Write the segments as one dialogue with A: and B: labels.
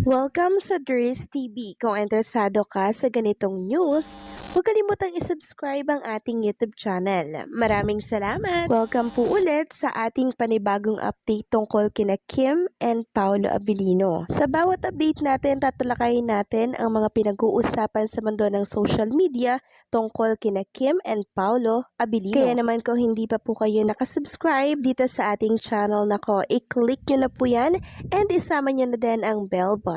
A: Welcome sa Dries TV. Kung interesado ka sa ganitong news, huwag kalimutang isubscribe ang ating YouTube channel. Maraming salamat! Welcome po ulit sa ating panibagong update tungkol kina Kim and Paolo Abilino. Sa bawat update natin, tatalakayin natin ang mga pinag-uusapan sa mundo ng social media tungkol kina Kim and Paolo Abilino. Kaya naman kung hindi pa po kayo nakasubscribe dito sa ating channel nako, i-click nyo na po yan and isama nyo na din ang bell button.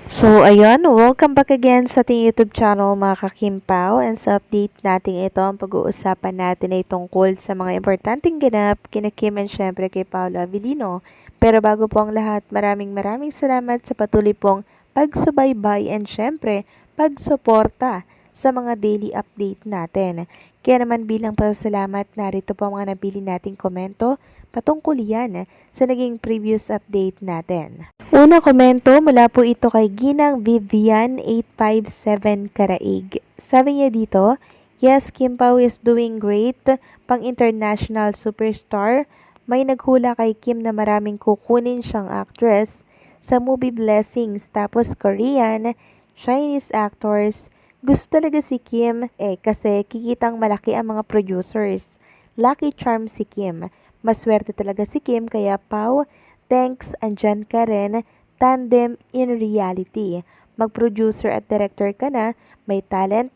B: So, ayun, welcome back again sa ating YouTube channel mga kakimpaw, and sa update natin ito, ang pag-uusapan natin ay tungkol sa mga importanteng ganap kina Kim and syempre kay Paolo Abilino. Pero bago po ang lahat, maraming salamat sa patuloy pong pagsubaybay and syempre pagsuporta sa mga daily update natin. Kaya naman bilang pasasalamat, narito po ang mga nabili nating komento patungkol yan sa naging previous update natin. Una komento mula po ito kay Ginang Vivian 857 Karaig. Sabi niya dito, yes, Kim Pao is doing great, pang international superstar. May naghula kay Kim na maraming kukunin siyang actress sa movie Blessings, tapos Korean, Chinese actors. Gusto talaga si Kim kasi kikitang malaki ang mga producers. Lucky charm si Kim. Maswerte talaga si Kim, kaya Pao, thanks, andyan ka rin, tandem in reality. Mag-producer at director ka na, may talent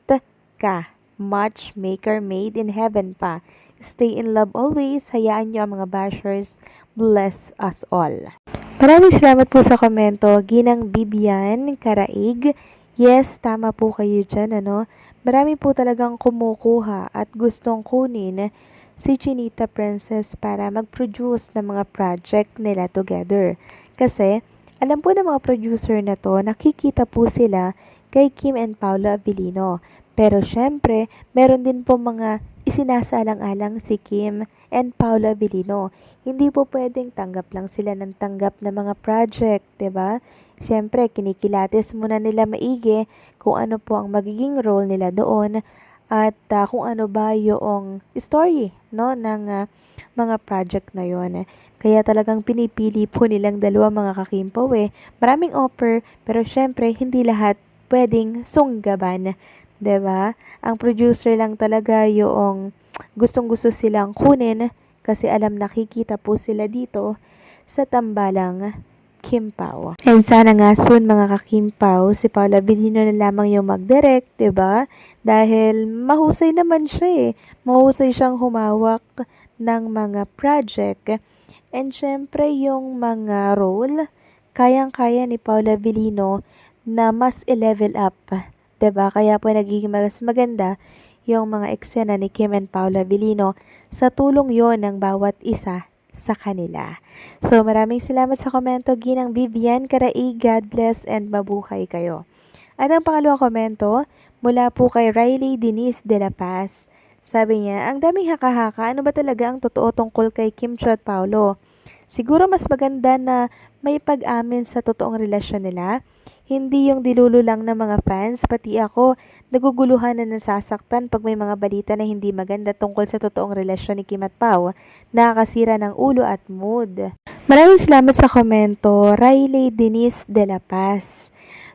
B: ka. Matchmaker made in heaven pa. Stay in love always, hayaan nyo ang mga bashers. Bless us all. Maraming salamat po sa komento, Ginang Bibian Karaig. Yes, tama po kayo dyan, ano? Marami po talagang kumukuha at gustong kunin si Chinita Princess para mag-produce ng mga project nila together. Kasi, alam po ng mga producer na to, nakikita po sila kay Kim and Paolo Abilino. Pero syempre, meron din po mga isinasalang-alang si Kim and Paolo Abilino. Hindi po pwedeng tanggap lang sila ng tanggap na mga project, 'di ba? Syempre, kinikilatis muna nila maigi kung ano po ang magiging role nila doon at kung ano ba yung story, no, ng mga project na yon. Kaya talagang pinipili po nilang dalawa mga kakimpaw Maraming offer, pero syempre hindi lahat pwedeng sunggaban, 'di ba? Ang producer lang talaga yung gustong-gusto silang kunin kasi alam nakikita po sila dito sa tambalang Kim Pao. And sana nga soon mga kakimpaw, si Paolo Abilino na lamang yung mag-direct, 'di ba? Dahil mahusay naman siya Mahusay siyang humawak ng mga project. And syempre yung mga role, kayang-kaya ni Paolo Abilino na mas i-level up, 'di ba? Kaya po nagiging mas maganda yung mga eksena ni Kim and Paolo Abilino sa tulong yon ng bawat isa sa kanila. So maraming salamat sa komento, Ginang Vivian Karaig. God bless and mabuhay kayo. At ang pangalawang komento mula po kay Riley Denise de la Paz. Sabi niya, ang daming haka-haka, ano ba talaga ang totoo tungkol kay Kim Cho at Paolo? Siguro mas maganda na may pag-amin sa totoong relasyon nila. Hindi yung dilulo lang ng mga fans, pati ako, naguguluhan na nasasaktan pag may mga balita na hindi maganda tungkol sa totoong relasyon ni Kim at Pao. Nakakasira ng ulo at mood. Maraming salamat sa komento, Riley Denise de la Paz.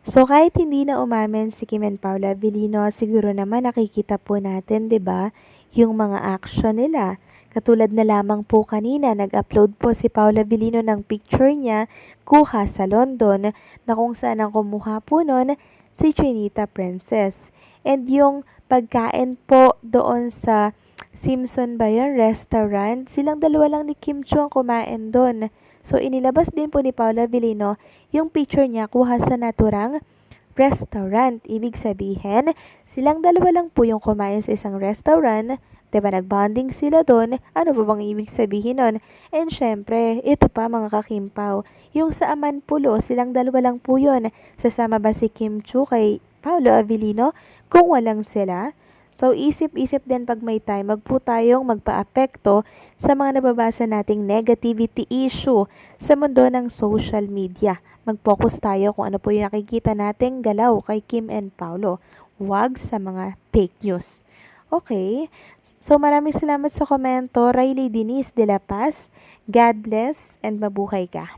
B: So kahit hindi na umamin si Kim and Paolo Abilino, siguro naman nakikita po natin, 'di ba, yung mga action nila. Katulad na lamang po kanina, nag-upload po si Paolo Abilino ng picture niya kuha sa London na kung saan ang kumuha po nun si Chinita Princess. And yung pagkain po doon sa Simpson ba yun? Restaurant. Silang dalawa lang ni Kim Cho ang kumain doon. So inilabas din po ni Paolo Abilino yung picture niya kuha sa naturang restaurant. Ibig sabihin, silang dalawa lang po yung kumain sa isang restaurant. Diba, nagbonding sila doon? Ano ba bang ibig sabihin nun? And syempre, ito pa mga kakimpaw, yung sa Aman Pulo, silang dalawa lang po yun. Sasama ba si Kim Chu kay Paolo Abilino? Kung walang sila, so isip-isip din pag may time, wag po tayong magpa-apekto sa mga nababasa nating negativity issue sa mundo ng social media. Mag-focus tayo kung ano po yung nakikita nating galaw kay Kim and Paolo. Wag sa mga fake news. Okay, so maraming salamat sa komento, Riley Denise de la Paz. God bless and mabuhay ka.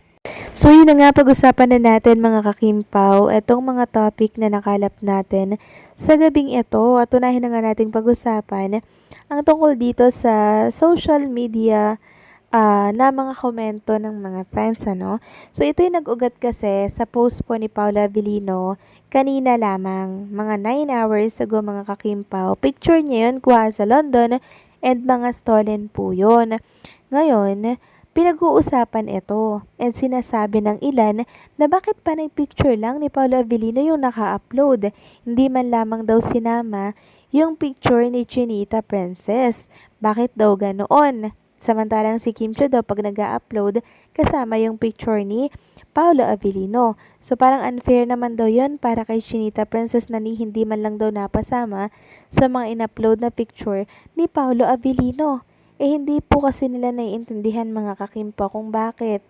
B: So yun na nga, pag-usapan na natin mga kakimpaw, itong mga topic na nakalap natin sa gabing ito, at unahin na nga nating pag-usapan ang tungkol dito sa social media na mga komento ng mga fans, ano. So ito yung nag-ugat kasi sa post po ni Paula Avellino kanina lamang, mga 9 hours ago mga kakimpaw. Picture niya yun, kuha sa London, and mga stolen po yun. Ngayon, pinag-uusapan ito and sinasabi ng ilan na bakit panay picture lang ni Paolo Avellino yung naka-upload. Hindi man lamang daw sinama yung picture ni Chinita Princess. Bakit daw ganoon? Samantalang si Kim Chiu daw pag nag-upload kasama yung picture ni Paolo Avellino. So parang unfair naman daw yun para kay Chinita Princess na hindi man lang daw napasama sa mga in-upload na picture ni Paolo Avellino. Hindi po kasi nila naiintindihan mga kakimpa kung bakit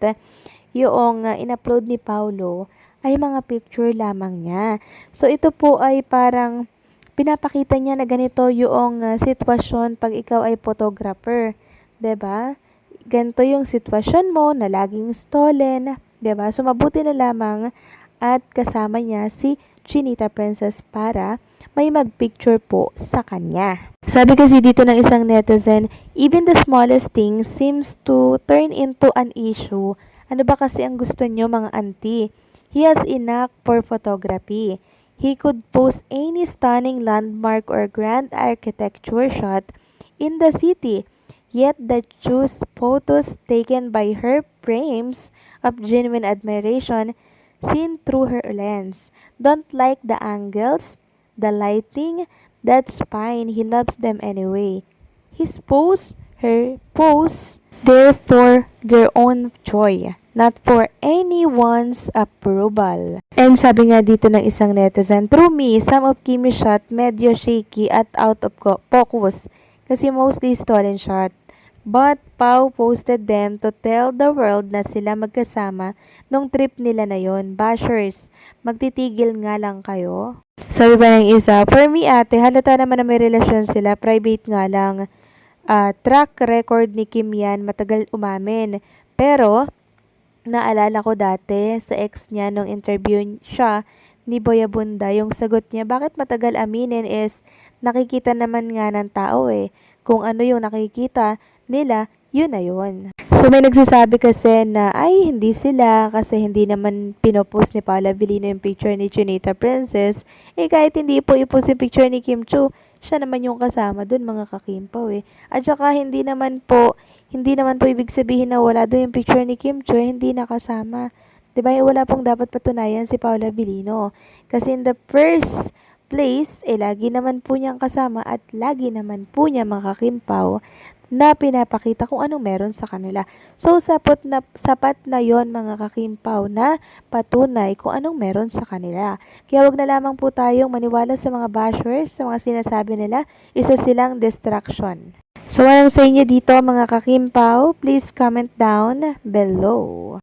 B: yung in-upload ni Paulo ay mga picture lamang niya. So ito po ay parang pinapakita niya na ganito yung sitwasyon pag ikaw ay photographer. 'Di ba? Ganito yung sitwasyon mo na laging stolen. 'Di ba? So mabuti na lamang at kasama niya si Chinita Princess para may mag-picture po sa kanya. Sabi kasi dito ng isang netizen, even the smallest thing seems to turn into an issue. Ano ba kasi ang gusto nyo mga auntie? He has a knack for photography. He could post any stunning landmark or grand architecture shot in the city. Yet the choose photos taken by her frames of genuine admiration seen through her lens. Don't like the angles, the lighting, that's fine. He loves them anyway. His pose, her pose, they're for their own joy, not for anyone's approval. And sabi nga dito ng isang netizen, through me, some of Kimi's shot medyo shaky at out of focus kasi mostly stolen shot. But Pau posted them to tell the world na sila magkasama nung trip nila na yon. Bashers, magtitigil nga lang kayo. Sabi pa ng isa, for me ate, halata naman na may relasyon sila, private nga lang. Track record ni Kim yan, matagal umamin. Pero, naalala ko dati sa ex niya nung interview siya ni Boy Abunda, yung sagot niya, bakit matagal aminin is, nakikita naman nga ng tao eh. Kung ano yung nakikita nila, yun na yun. So may nagsasabi kasi na ay hindi sila kasi hindi naman pinopost ni Paula Avellino yung picture ni Chinita Princess. Kahit hindi po ipost yung picture ni Kim Chiu, siya naman yung kasama dun mga kakimpaw eh. At saka hindi naman po ibig sabihin na wala doon yung picture ni Kim Chiu, hindi nakasama. 'Di ba? Wala pong dapat patunayan si Paula Avellino. Kasi in the first place, lagi naman po niyang kasama at lagi naman po niya mga kakimpaw na pinapakita kung anong meron sa kanila. So, sapat na yon mga kakimpaw na patunay kung anong meron sa kanila. Kaya wag na lamang po tayong maniwala sa mga bashers, sa mga sinasabi nila, isa silang distraction. So, anong sa inyo dito mga kakimpaw? Please comment down below.